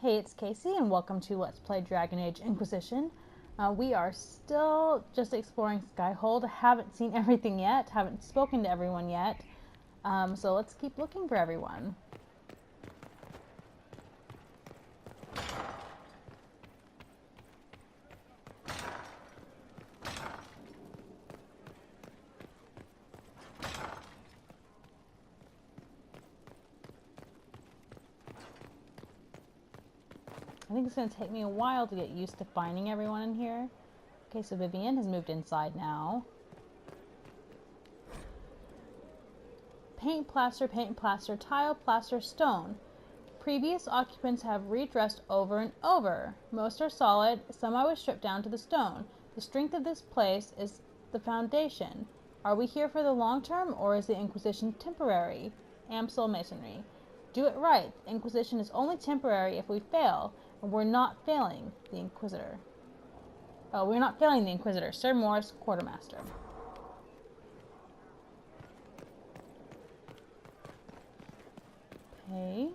Hey, it's Casey, and welcome to Let's Play Dragon Age Inquisition. We are still just exploring Skyhold. Haven't seen everything yet, haven't spoken to everyone yet. So let's keep looking for everyone. I think it's going to take me a while to get used to finding everyone in here. Okay, so Vivian has moved inside now. Paint, plaster, tile, plaster, stone. Previous occupants have redressed over and over. Most are solid, some I was stripped down to the stone. The strength of this place is the foundation. Are we here for the long term, or is the Inquisition temporary? Amsel Masonry. Do it right. The Inquisition is only temporary if we fail, and we're not failing the Inquisitor. Oh, we're not failing the Inquisitor. Sir Morris, Quartermaster. Okay.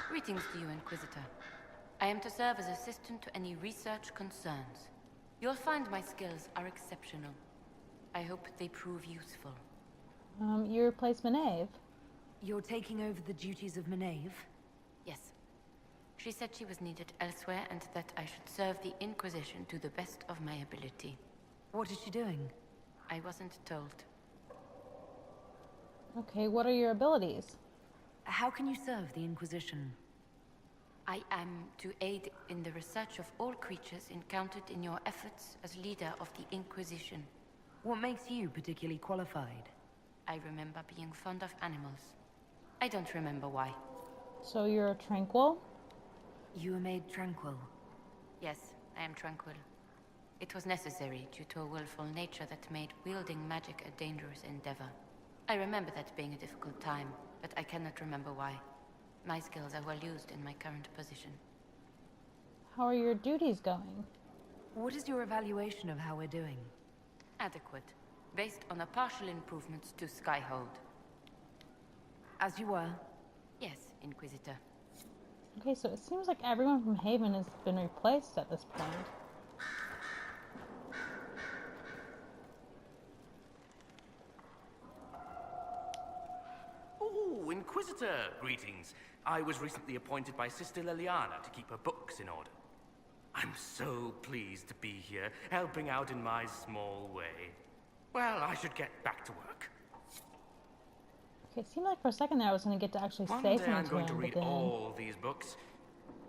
Greetings to you, Inquisitor. I am to serve as assistant to any research concerns. You'll find my skills are exceptional. I hope they prove useful. You replace Maeve. You're taking over the duties of Maeve? Yes. She said she was needed elsewhere and that I should serve the Inquisition to the best of my ability. What is she doing? I wasn't told. Okay, what are your abilities? How can you serve the Inquisition? I am to aid in the research of all creatures encountered in your efforts as leader of the Inquisition. What makes you particularly qualified? I remember being fond of animals. I don't remember why. So you're tranquil? You were made tranquil. Yes, I am tranquil. It was necessary due to a willful nature that made wielding magic a dangerous endeavor. I remember that being a difficult time, but I cannot remember why. My skills are well used in my current position. How are your duties going? What is your evaluation of how we're doing? Adequate, based on the partial improvements to Skyhold. As you were? Yes, Inquisitor. Okay, so it seems like everyone from Haven has been replaced at this point. Oh, Inquisitor, greetings. I was recently appointed by Sister Liliana to keep her books in order. I'm so pleased to be here, helping out in my small way. Well, I should get back to work. Okay, it seemed like for a second there I was going to get to actually One say day something I'm to going him, to but read then... all these books.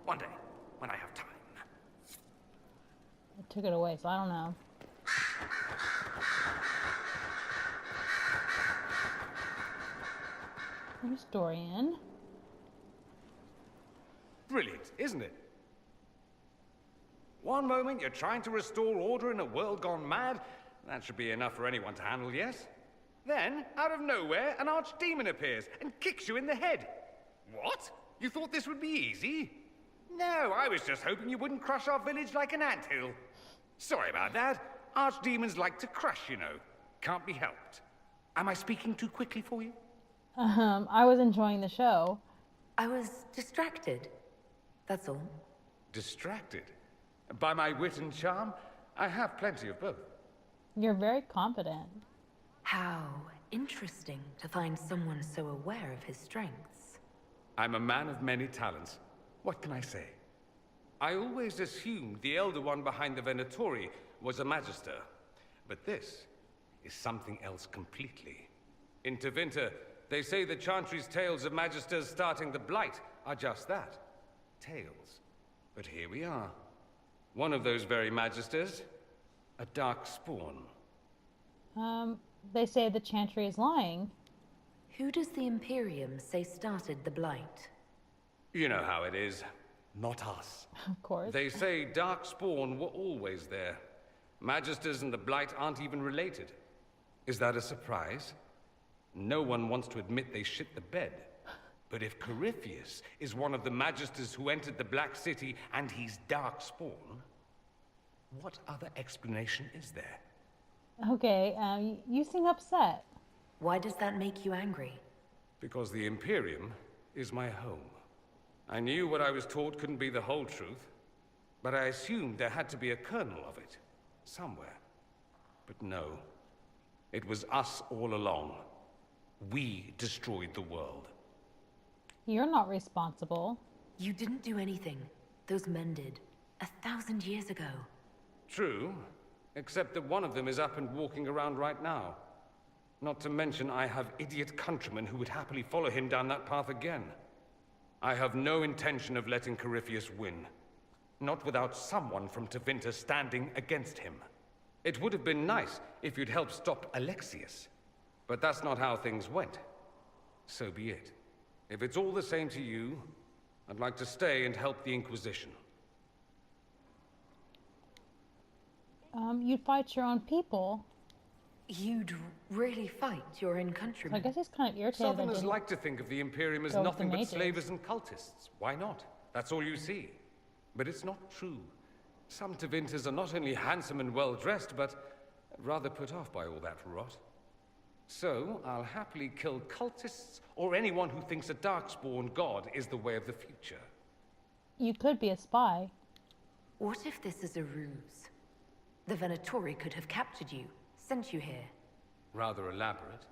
One day, when I have time. I took it away, so I don't know. Here's Dorian. Brilliant, isn't it? One moment you're trying to restore order in a world gone mad. That should be enough for anyone to handle, yes? Then, out of nowhere, an archdemon appears and kicks you in the head. What? You thought this would be easy? No, I was just hoping you wouldn't crush our village like an anthill. Sorry about that. Archdemons like to crush, you know. Can't be helped. Am I speaking too quickly for you? I was enjoying the show. I was distracted. That's all. Distracted? By my wit and charm? I have plenty of both. You're very confident. How interesting to find someone so aware of his strengths. I'm a man of many talents. What can I say? I always assumed the Elder One behind the Venatori was a Magister. But this is something else completely. In Tevinter, they say the Chantry's tales of Magisters starting the Blight are just that. Tales. But here we are. One of those very Magisters, a dark spawn. They say the Chantry is lying. Who does the Imperium say started the Blight? You know how it is. Not us. Of course. They say dark spawn were always there. Magisters and the Blight aren't even related. Is that a surprise? No one wants to admit they shit the bed. But if Corypheus is one of the Magisters who entered the Black City and he's dark spawn, what other explanation is there? Okay, you seem upset. Why does that make you angry? Because the Imperium is my home. I knew what I was taught couldn't be the whole truth, but I assumed there had to be a kernel of it, somewhere. But no, it was us all along. We destroyed the world. You're not responsible. You didn't do anything. Those men did. 1,000 years ago. True, except that one of them is up and walking around right now. Not to mention I have idiot countrymen who would happily follow him down that path again. I have no intention of letting Corypheus win. Not without someone from Tevinter standing against him. It would have been nice if you'd helped stop Alexius. But that's not how things went. So be it. If it's all the same to you, I'd like to stay and help the Inquisition. You'd fight your own people. You'd really fight your own So I countrymen? guess he's kind of irritated that Southerners didn't like to think of the Imperium as go with nothing the but mages. slavers and cultists. Why not? That's all you see. But it's not true. Some Tevinters are not only handsome and well-dressed, but rather put off by all that rot. So, I'll happily kill cultists or anyone who thinks a Darkspawn god is the way of the future. You could be a spy. What if this is a ruse? The Venatori could have captured you, sent you here. Rather elaborate,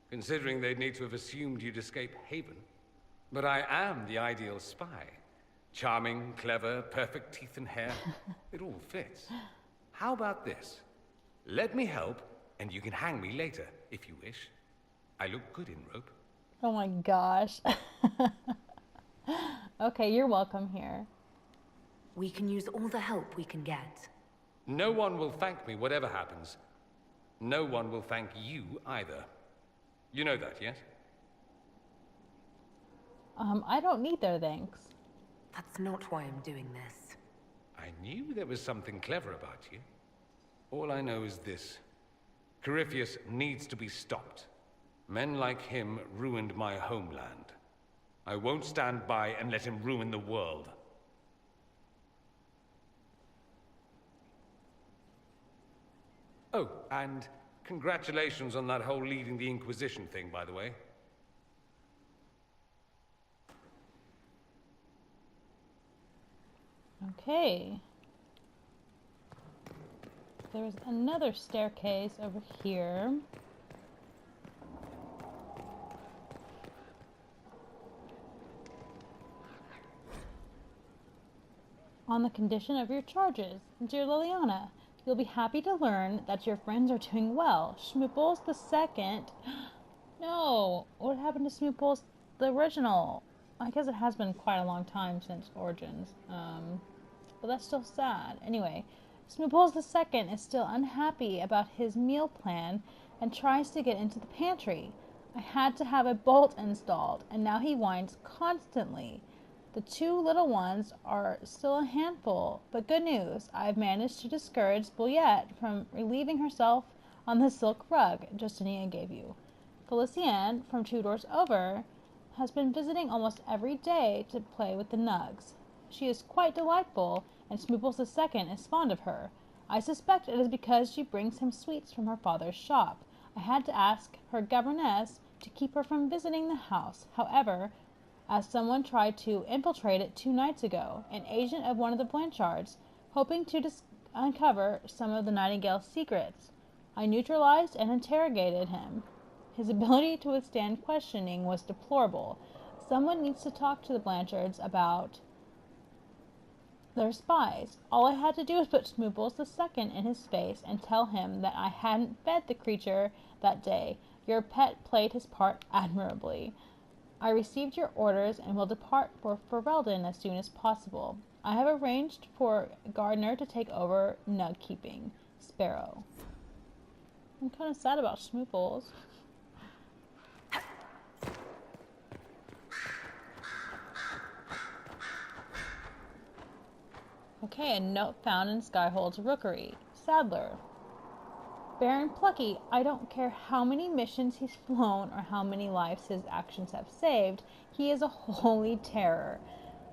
considering they'd need to have assumed you'd escape Haven. But I am the ideal spy. Charming, clever, perfect teeth and hair. It all fits. How about this? Let me help, and you can hang me later, if you wish. I look good in rope. Oh my gosh. Okay, you're welcome here. We can use all the help we can get. No one will thank me, whatever happens. No one will thank you, either. You know that, yes? I don't need their thanks. That's not why I'm doing this. I knew there was something clever about you. All I know is this. Corypheus needs to be stopped. Men like him ruined my homeland. I won't stand by and let him ruin the world. Oh, and congratulations on that whole leading the Inquisition thing, by the way. Okay. There's another staircase over here. On the condition of your charges, dear Liliana, you'll be happy to learn that your friends are doing well. Schmooples the second. No, what happened to Schmooples the original? I guess it has been quite a long time since Origins. But that's still sad. Anyway, Schmooples the second is still unhappy about his meal plan and tries to get into the pantry. I had to have a bolt installed, and now he whines constantly. The two little ones are still a handful, but good news, I've managed to discourage Juliette from relieving herself on the silk rug Justinia gave you. Felicienne, from 2 doors over, has been visiting almost every day to play with the nugs. She is quite delightful, and Schmooples II is fond of her. I suspect it is because she brings him sweets from her father's shop. I had to ask her governess to keep her from visiting the house. However, as someone tried to infiltrate it 2 nights ago, an agent of one of the Blanchards, hoping to uncover some of the Nightingale's secrets. I neutralized and interrogated him. His ability to withstand questioning was deplorable. Someone needs to talk to the Blanchards about their spies. All I had to do was put Schmooples II in his face and tell him that I hadn't fed the creature that day. Your pet played his part admirably. I received your orders and will depart for Ferelden as soon as possible. I have arranged for Gardner to take over nug keeping. Sparrow. I'm kind of sad about Schmooples. Okay, a note found in Skyhold's rookery. Sadler. Baron Plucky, I don't care how many missions he's flown or how many lives his actions have saved, he is a holy terror.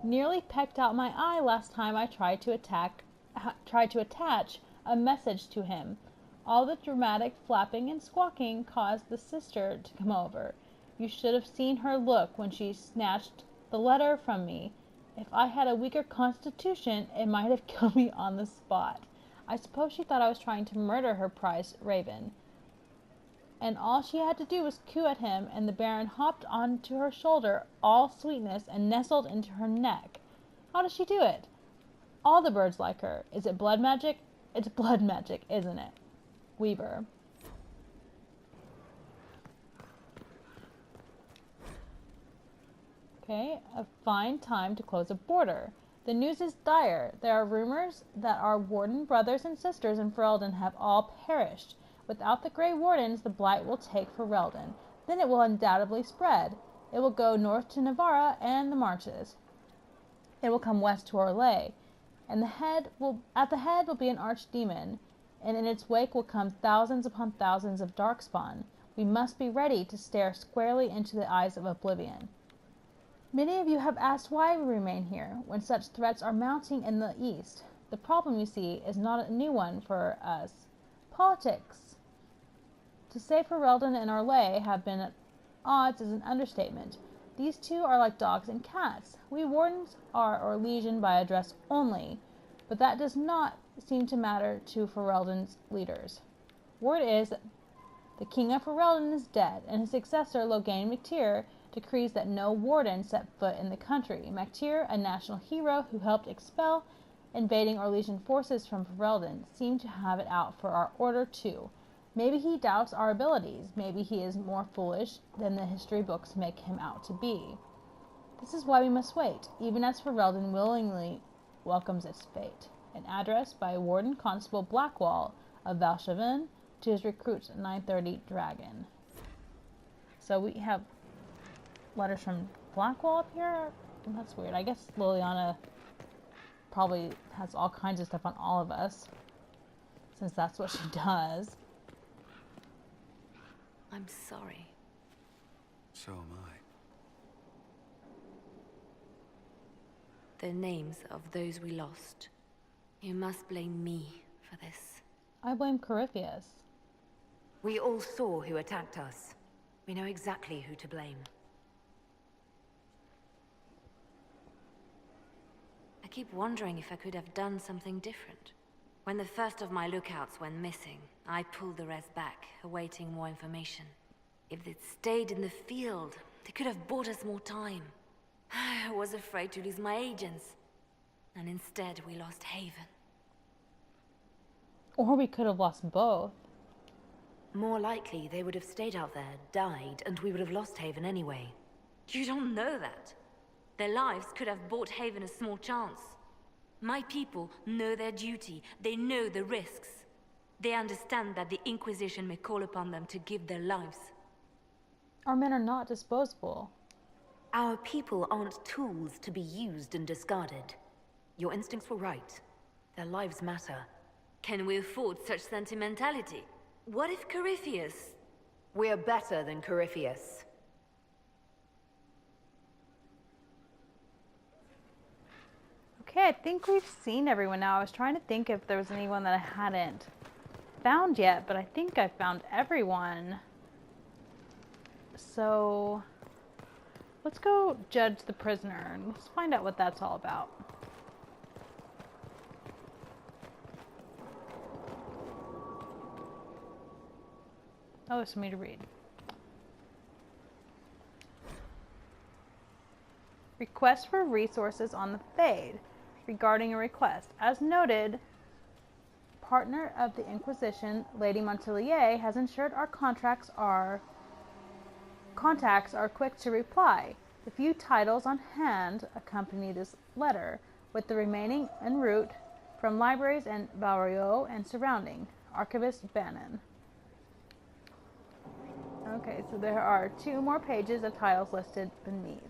Nearly pecked out my eye last time I tried to attach a message to him. All the dramatic flapping and squawking caused the sister to come over. You should have seen her look when she snatched the letter from me. If I had a weaker constitution, it might have killed me on the spot. I suppose she thought I was trying to murder her prized raven. And all she had to do was coo at him, and the Baron hopped onto her shoulder, all sweetness, and nestled into her neck. How does she do it? All the birds like her. Is it blood magic? It's blood magic, isn't it? Weaver. Okay, a fine time to close a border. The news is dire. There are rumors that our warden brothers and sisters in Ferelden have all perished. Without the Grey Wardens, the blight will take Ferelden. Then it will undoubtedly spread. It will go north to Navarra and the Marches. It will come west to Orlais, and at the head will be an archdemon, and in its wake will come thousands upon thousands of darkspawn. We must be ready to stare squarely into the eyes of oblivion. Many of you have asked why we remain here, when such threats are mounting in the east. The problem, you see, is not a new one for us. Politics. To say Ferelden and Orlais have been at odds is an understatement. These two are like dogs and cats. We wardens are Orlesian by address only, but that does not seem to matter to Ferelden's leaders. Word is that the king of Ferelden is dead, and his successor, Logain MacTyr, decrees that no warden set foot in the country. MacTyr, a national hero who helped expel invading Orlesian forces from Ferelden, seemed to have it out for our order too. Maybe he doubts our abilities. Maybe he is more foolish than the history books make him out to be. This is why we must wait, even as Ferelden willingly welcomes its fate. An address by Warden Constable Blackwall of Valshaven to his recruit 930 Dragon. So we have letters from Blackwall up here? That's weird. I guess Liliana probably has all kinds of stuff on all of us, since that's what she does. I'm sorry. So am I. The names of those we lost. You must blame me for this. I blame Corypheus. We all saw who attacked us. We know exactly who to blame. I keep wondering if I could have done something different. When the first of my lookouts went missing, I pulled the rest back, awaiting more information. If they'd stayed in the field, they could have bought us more time. I was afraid to lose my agents. And instead, we lost Haven. Or we could have lost both. More likely, they would have stayed out there, died, and we would have lost Haven anyway. You don't know that. Their lives could have bought Haven a small chance. My people know their duty. They know the risks. They understand that the Inquisition may call upon them to give their lives. Our men are not disposable. Our people aren't tools to be used and discarded. Your instincts were right. Their lives matter. Can we afford such sentimentality? What if Corypheus... We're better than Corypheus. Okay, I think we've seen everyone now. I was trying to think if there was anyone that I hadn't found yet, but I think I found everyone. So, let's go judge the prisoner and let's find out what that's all about. Oh, it's for me to read. Request for resources on the Fade. Regarding a request. As noted, partner of the Inquisition, Lady Montelier, has ensured our contacts are quick to reply. The few titles on hand accompany this letter, with the remaining en route from libraries in Valrio and surrounding. Archivist Bannon. Okay, so there are 2 more pages of titles listed beneath.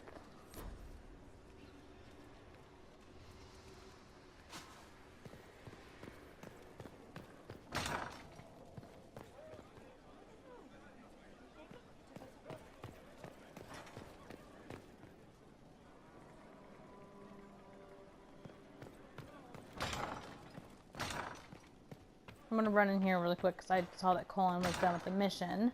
gonna run in here really quick because I saw that Colin was done with the mission.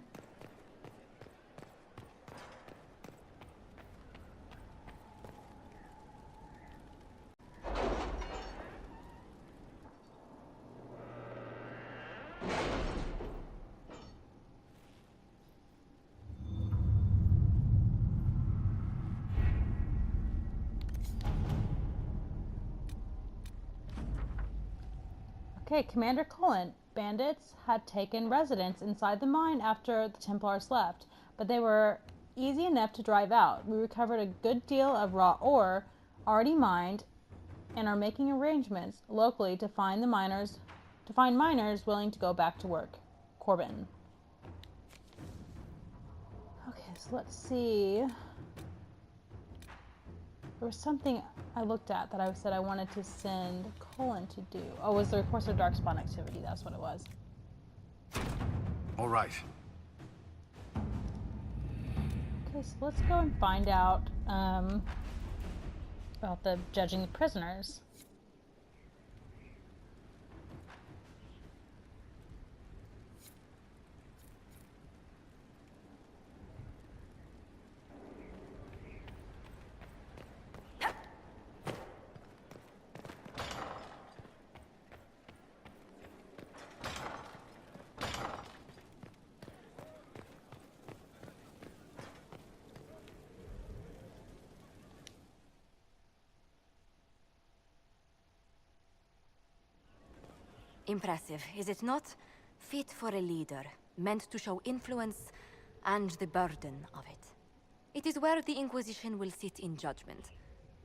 Okay, Commander Cullen. Bandits had taken residence inside the mine after the Templars left, but they were easy enough to drive out. We recovered a good deal of raw ore already mined and are making arrangements locally to find miners willing to go back to work. Corbin. Okay, so let's see. There was something I looked at that I said I wanted to send Colin to do. Oh, it was the Reports of Darkspawn activity. That's what it was. All right. Okay, so let's go and find out about the judging the prisoners. Impressive, is it not? Fit for a leader, meant to show influence and the burden of it. It is where the Inquisition will sit in judgment.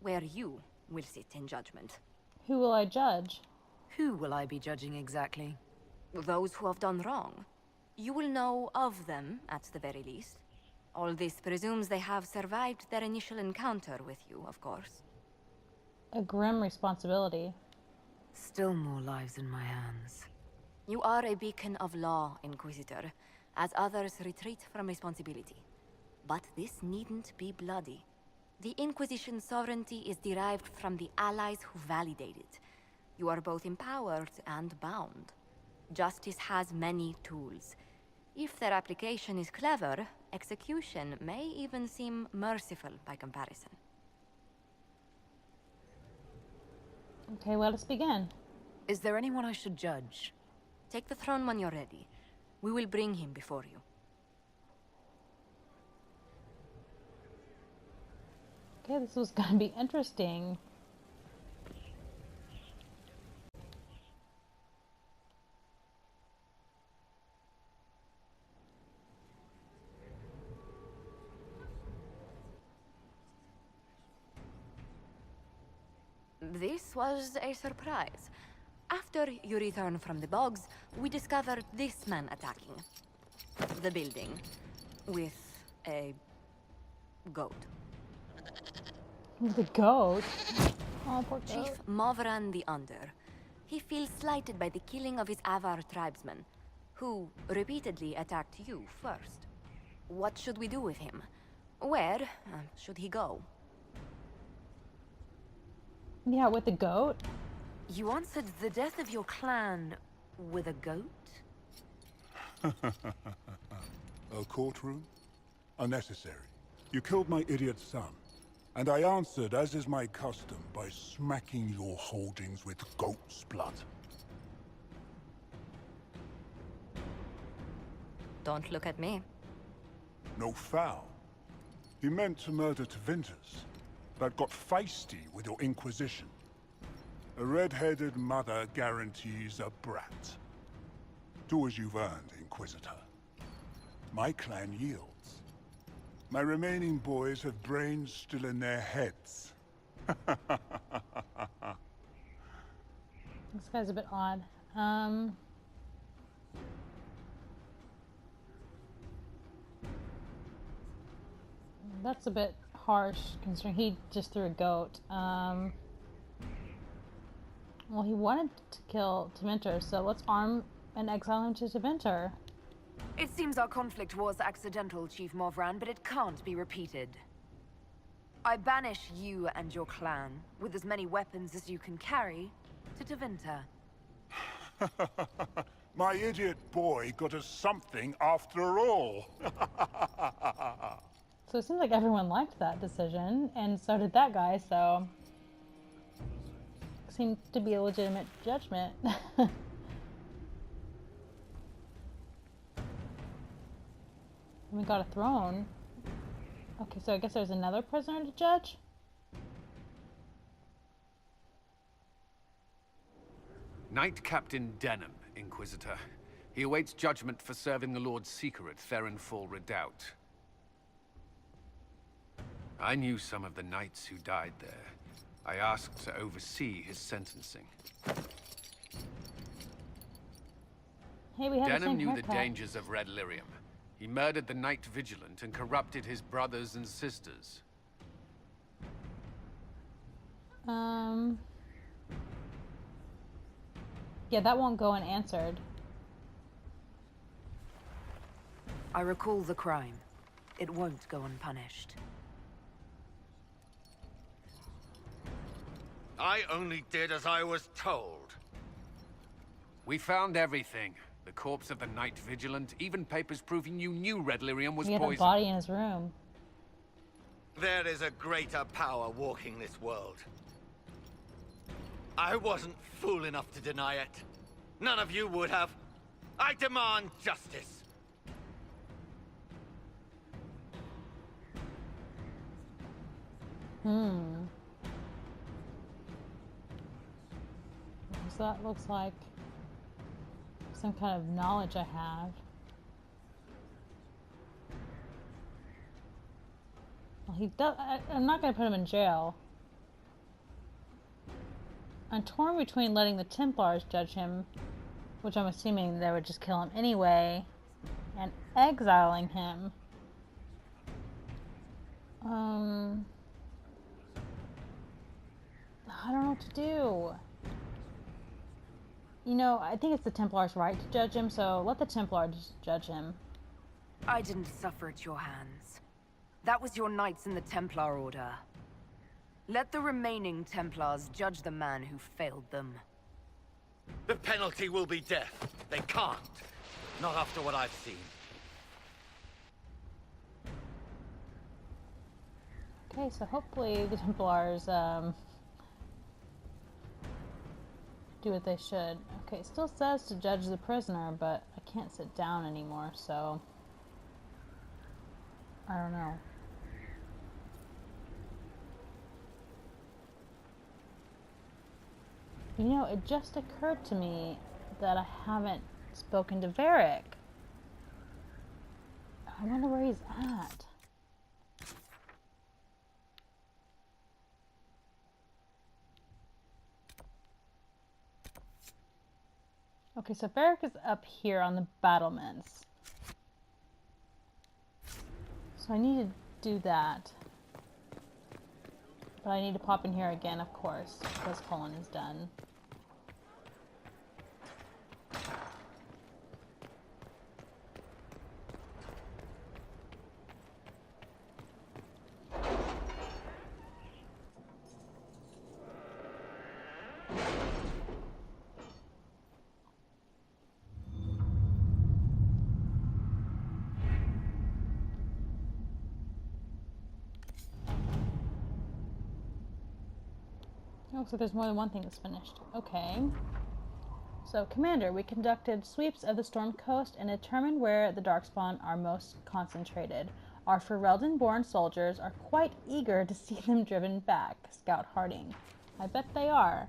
Where you will sit in judgment. Who will I judge? Who will I be judging exactly? Those who have done wrong. You will know of them, at the very least. All this presumes they have survived their initial encounter with you, of course. A grim responsibility. Still more lives in my hands. You are a beacon of law, Inquisitor, as others retreat from responsibility. But this needn't be bloody. The Inquisition's sovereignty is derived from the allies who validate it. You are both empowered and bound. Justice has many tools. If their application is clever, execution may even seem merciful by comparison. Okay, let us begin. Is there anyone I should judge? Take the throne when you're ready. We will bring him before you. Okay, this was gonna be interesting. This was a surprise. After you return from the bogs, we discovered this man attacking the building with a goat. The goat? Oh, poor goat. Chief Movran the Under. He feels slighted by the killing of his Avar tribesmen, who repeatedly attacked you first. What should we do with him? Where should he go? Yeah, with the goat? You answered the death of your clan with a goat? A courtroom? Unnecessary. You killed my idiot son, and I answered, as is my custom, by smacking your holdings with goat's blood. Don't look at me. No foul. He meant to murder Tevinters, but got feisty with your Inquisition. A red-headed mother guarantees a brat. Do as you've earned, Inquisitor. My clan yields. My remaining boys have brains still in their heads. This guy's a bit odd. That's a bit harsh, considering he just threw a goat. Well, he wanted to kill Tevinters, so let's arm and exile him to Tevinter. It seems our conflict was accidental, Chief Movran, but it can't be repeated. I banish you and your clan, with as many weapons as you can carry, to Tevinter. My idiot boy got us something after all. So it seems like everyone liked that decision, and so did that guy, so... Seemed to be a legitimate judgment. We got a throne. Okay, so I guess there's another prisoner to judge? Knight Captain Denham, Inquisitor. He awaits judgment for serving the Lord Seeker at Therenfall Redoubt. I knew some of the knights who died there. I asked to oversee his sentencing. Hey, we have the Denham same knew the haircut. dangers of Red Lyrium. He murdered the Knight Vigilant and corrupted his brothers and sisters. Yeah, that won't go unanswered. I recall the crime. It won't go unpunished. I only did as I was told. We found everything. The corpse of the Knight Vigilant, even papers proving you knew Red Lyrium was He had a poisoned. body in his room. There is a greater power walking this world. I wasn't fool enough to deny it. None of you would have. I demand justice. So that looks like some kind of knowledge I have. Well, he does. I'm not going to put him in jail. I'm torn between letting the Templars judge him, which I'm assuming they would just kill him anyway, and exiling him. I don't know what to do. You know, I think it's the Templars' right to judge him, so let the Templars judge him. I didn't suffer at your hands. That was your knights in the Templar Order. Let the remaining Templars judge the man who failed them. The penalty will be death. They can't. Not after what I've seen. Okay, so hopefully the Templars, do what they should. Okay, it still says to judge the prisoner, but I can't sit down anymore, so... I don't know. You know, it just occurred to me that I haven't spoken to Varric. I wonder where he's at. Okay, so Varric is up here on the battlements. So I need to do that. But I need to pop in here again, of course, because Colin is done. Oh, so there's more than one thing that's finished. Okay. So, Commander, we conducted sweeps of the Storm Coast and determined where the Darkspawn are most concentrated. Our Ferelden-born soldiers are quite eager to see them driven back, Scout Harding. I bet they are.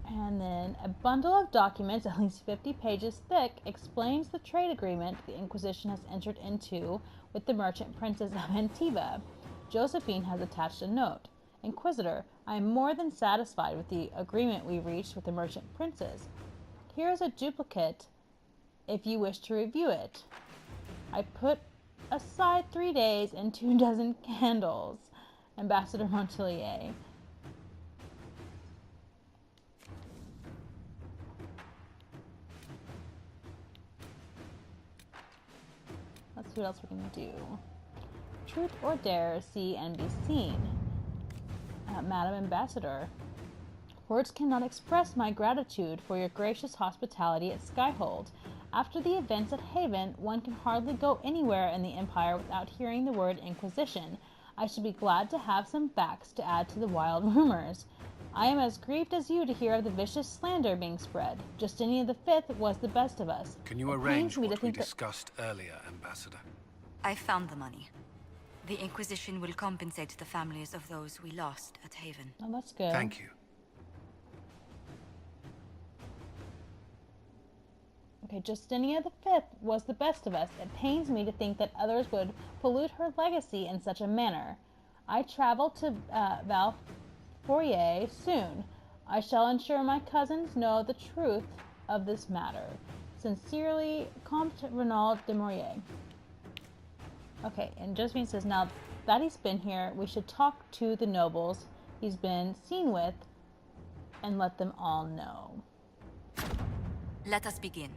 And then, a bundle of documents, at least 50 pages thick, explains the trade agreement the Inquisition has entered into with the merchant princess of Antiva. Josephine has attached a note. Inquisitor, I am more than satisfied with the agreement we reached with the merchant princes. Here is a duplicate if you wish to review it. I put aside 3 days and 2 dozen candles. Ambassador Montelier. Let's see what else we can do. Truth or dare, see and be seen. Madam Ambassador, Words cannot express my gratitude for your gracious hospitality at Skyhold. After the events at Haven, one can hardly go anywhere in the Empire without hearing the word Inquisition. I should be glad to have some facts to add to the wild rumors. I am as grieved as you to hear of the vicious slander being spread. Justinian V was the best of us. Can you arrange what we discussed earlier, Ambassador? I found the money. The Inquisition will compensate the families of those we lost at Haven. Oh, that's good. Thank you. Okay, Justinia V was the best of us. It pains me to think that others would pollute her legacy in such a manner. I travel to Valfourier soon. I shall ensure my cousins know the truth of this matter. Sincerely, Comte Renaud de Maurier. Okay, and Josephine says, now that he's been here, we should talk to the nobles he's been seen with and let them all know. Let us begin.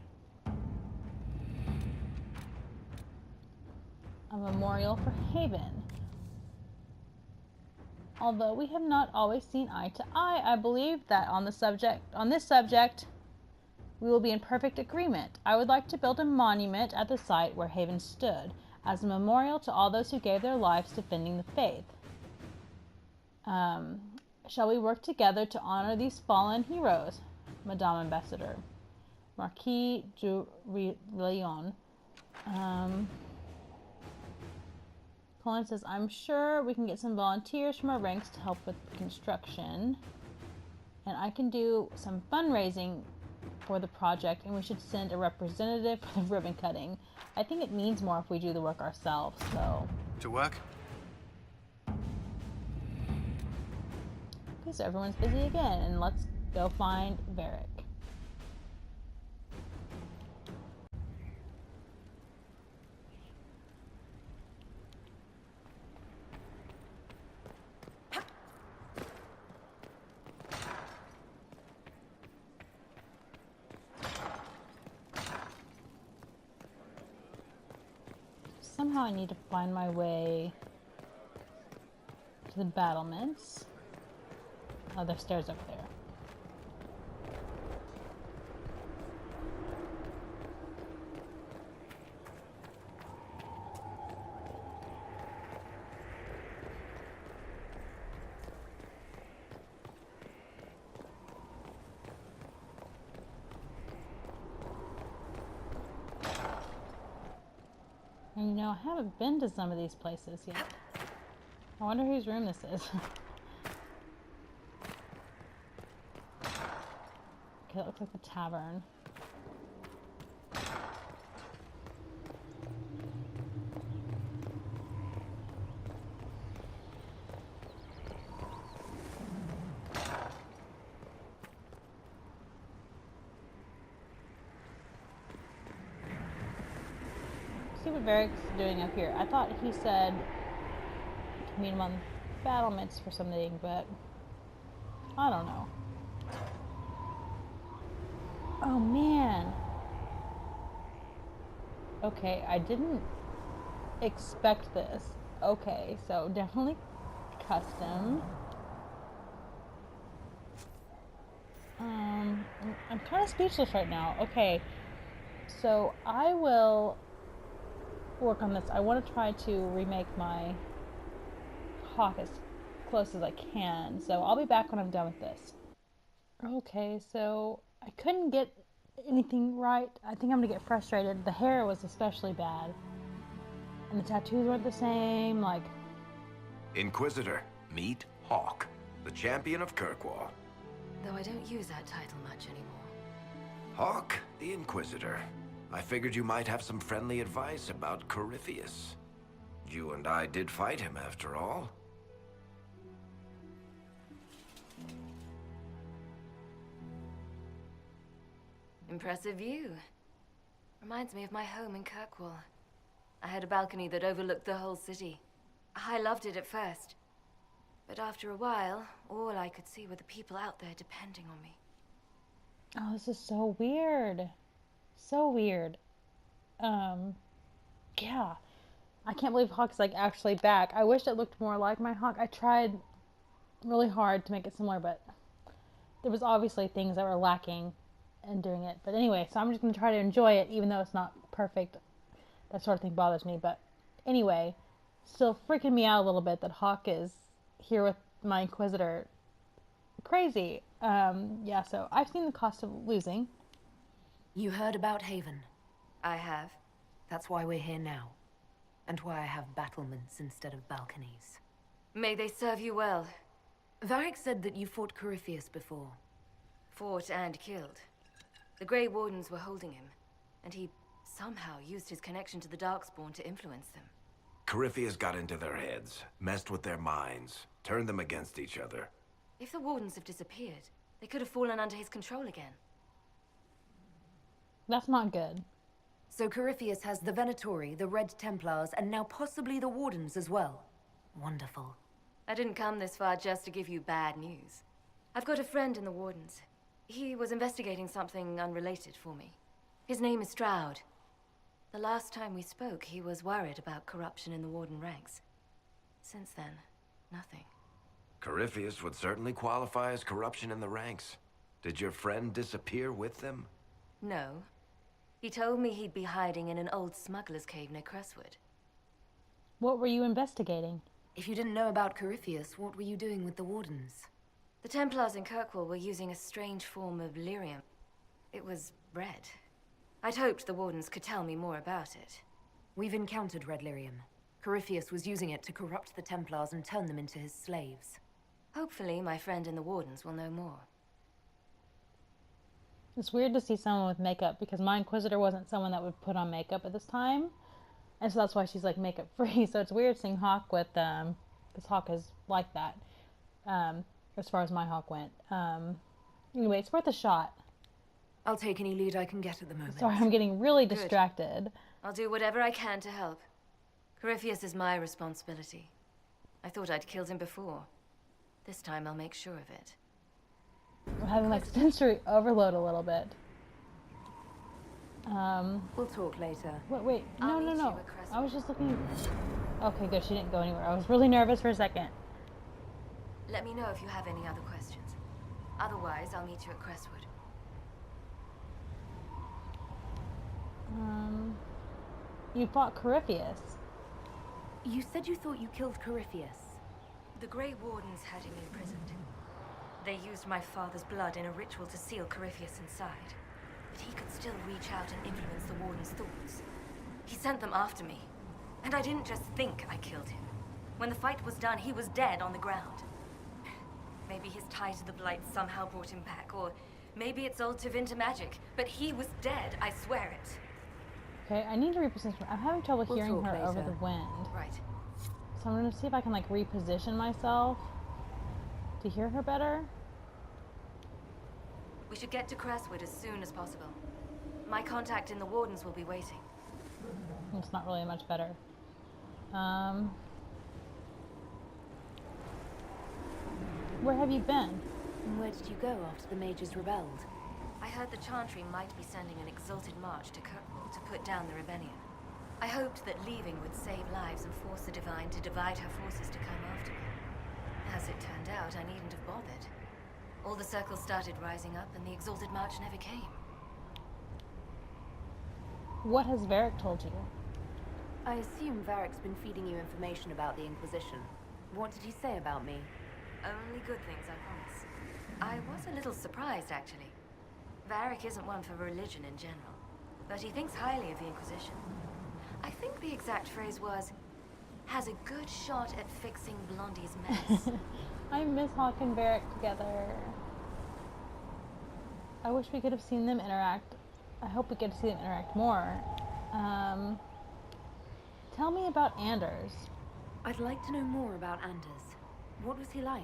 A memorial for Haven. Although we have not always seen eye to eye, I believe that on this subject, we will be in perfect agreement. I would like to build a monument at the site where Haven stood, as a memorial to all those who gave their lives defending the faith. Shall we work together to honor these fallen heroes, Madame Ambassador? Marquis du Leon. Colin says, I'm sure we can get some volunteers from our ranks to help with construction. And I can do some fundraising for the project, and we should send a representative for the ribbon cutting. I think it means more if we do the work ourselves, so. To work? Okay, so everyone's busy again, and let's go find Varric. Somehow I need to find my way to the battlements. Oh, there's stairs over there. And you know, I haven't been to some of these places yet. I wonder whose room this is. Okay, that looks like the tavern. See what Varric's doing up here. I thought he said to meet him on battlements for something, but I don't know. Oh man. Okay, I didn't expect this. Okay, so definitely custom. I'm kind of speechless right now. Okay, so I will work on this. I want to try to remake my Hawke as close as I can, so I'll be back when I'm done with this. Okay, so I couldn't get anything right. I think I'm gonna get frustrated. The hair was especially bad, and the tattoos weren't the same. Like, Inquisitor, meet Hawke, the champion of Kirkwall. Though I don't use that title much anymore. Hawke, the Inquisitor. I figured you might have some friendly advice about Corypheus. You and I did fight him, after all. Impressive view. Reminds me of my home in Kirkwall. I had a balcony that overlooked the whole city. I loved it at first. But after a while, all I could see were the people out there depending on me. oh, this is so weird. So weird. Yeah. I can't believe Hawke's like actually back. I wish it looked more like my Hawke. I tried really hard to make it similar, but there was obviously things that were lacking in doing it. But anyway, so I'm just going to try to enjoy it, even though it's not perfect. That sort of thing bothers me. But anyway, still freaking me out a little bit that Hawke is here with my Inquisitor. Crazy. Yeah, so I've seen the cost of losing. You heard about Haven? I have. That's why we're here now. And why I have battlements instead of balconies. May they serve you well. Varric said that you fought Corypheus before. Fought and killed. The Grey Wardens were holding him, and he somehow used his connection to the Darkspawn to influence them. Corypheus got into their heads, messed with their minds, turned them against each other. If the Wardens have disappeared, they could have fallen under his control again. That's not good. So Corypheus has the Venatori, the Red Templars, and now possibly the Wardens as well. Wonderful. I didn't come this far just to give you bad news. I've got a friend in the Wardens. He was investigating something unrelated for me. His name is Stroud. The last time we spoke, he was worried about corruption in the Warden ranks. Since then, nothing. Corypheus would certainly qualify as corruption in the ranks. Did your friend disappear with them? No. He told me he'd be hiding in an old smuggler's cave near Crestwood. What were you investigating? If you didn't know about Corypheus, what were you doing with the Wardens? The Templars in Kirkwall were using a strange form of lyrium. It was red. I'd hoped the Wardens could tell me more about it. We've encountered red lyrium. Corypheus was using it to corrupt the Templars and turn them into his slaves. Hopefully, my friend in the Wardens will know more. It's weird to see someone with makeup, because my Inquisitor wasn't someone that would put on makeup at this time. And so that's why she's like makeup free. So it's weird seeing Hawke with, because Hawke is like that, as far as my Hawke went. Anyway, it's worth a shot. I'll take any lead I can get at the moment. Sorry, I'm getting really distracted. I'll do whatever I can to help. Corypheus is my responsibility. I thought I'd killed him before. This time I'll make sure of it. I'm having like sensory overload a little bit. We'll talk later. Wait, no. I was just looking. Okay, good. She didn't go anywhere. I was really nervous for a second. Let me know if you have any other questions. Otherwise, I'll meet you at Crestwood. You fought Corypheus. You said you thought you killed Corypheus. The Grey Wardens had him imprisoned. They used my father's blood in a ritual to seal Corypheus inside. But he could still reach out and influence the Warden's thoughts. He sent them after me. And I didn't just think I killed him. When the fight was done, he was dead on the ground. Maybe his tie to the Blight somehow brought him back, or maybe it's all Tevinter magic. But he was dead, I swear it. Okay, I need to reposition. I'm having trouble hearing her over the wind. Right. So I'm going to see if I can like reposition myself to hear her better. We should get to Crestwood as soon as possible. My contact in the Wardens will be waiting. It's not really much better. Where have you been? And where did you go after the mages rebelled? I heard the Chantry might be sending an exalted march to Kirkwall to put down the rebellion. I hoped that leaving would save lives and force the Divine to divide her forces to come after me. As it turned out, I needn't have bothered. All the circles started rising up, and the exalted march never came. What has Varric told you? I assume Varric's been feeding you information about the Inquisition. What did he say about me? Only good things, I promise. I was a little surprised, actually. Varric isn't one for religion in general, but he thinks highly of the Inquisition. I think the exact phrase was, has a good shot at fixing Blondie's mess. I miss Hawke and Varric together. I wish we could have seen them interact. I hope we get to see them interact more. Tell me about Anders. I'd like to know more about Anders. What was he like?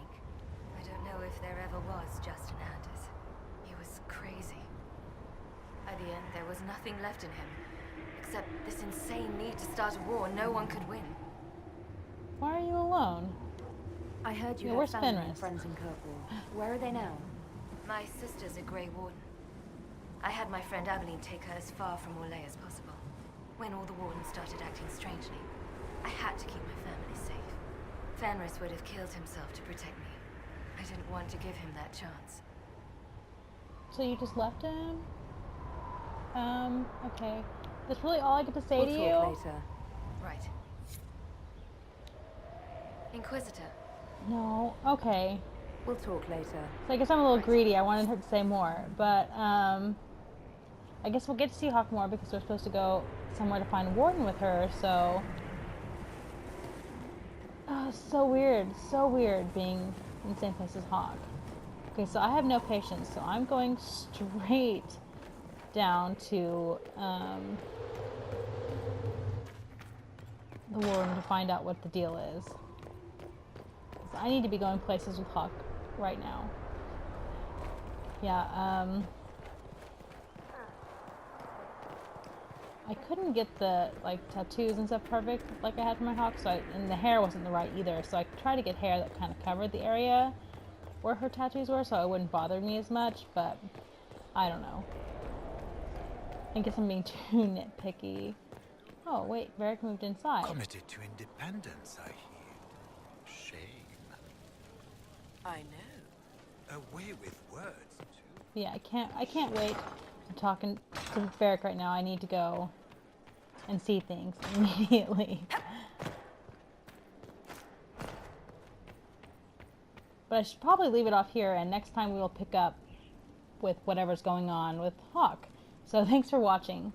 I don't know if there ever was just an Anders. He was crazy. By the end, there was nothing left in him, except this insane need to start a war no one could win. Why are you alone? I heard you where's have family and Fenris? friends in Kirkwall. Where are they now? My sister's a Grey Warden. I had my friend Aveline take her as far from Orlais as possible. When all the Wardens started acting strangely, I had to keep my family safe. Fenris would have killed himself to protect me. I didn't want to give him that chance. So you just left him? Okay. That's really all I get to say to you? We'll talk later. Right. Inquisitor. No. Okay. We'll talk later. So I guess I'm a little greedy. I wanted her to say more, but I guess we'll get to see Hawke more because we're supposed to go somewhere to find Warden with her. So, oh, so weird being in the same place as Hawke. Okay, so I have no patience, so I'm going straight down to the Warden to find out what the deal is. 'Cause I need to be going places with Hawke right now. Yeah, I couldn't get the, like, tattoos and stuff perfect like I had for my Hawke, so and the hair wasn't the right either, so I tried to get hair that kind of covered the area where her tattoos were, so it wouldn't bother me as much, but I don't know. I guess I'm being too nitpicky. Oh, wait, Varric moved inside. Committed to independence, I hear. Shame. I know. A way with words, too. Yeah, I can't wait. I'm talking to Varric right now. I need to go and see things immediately. But I should probably leave it off here, and next time we will pick up with whatever's going on with Hawke. So thanks for watching.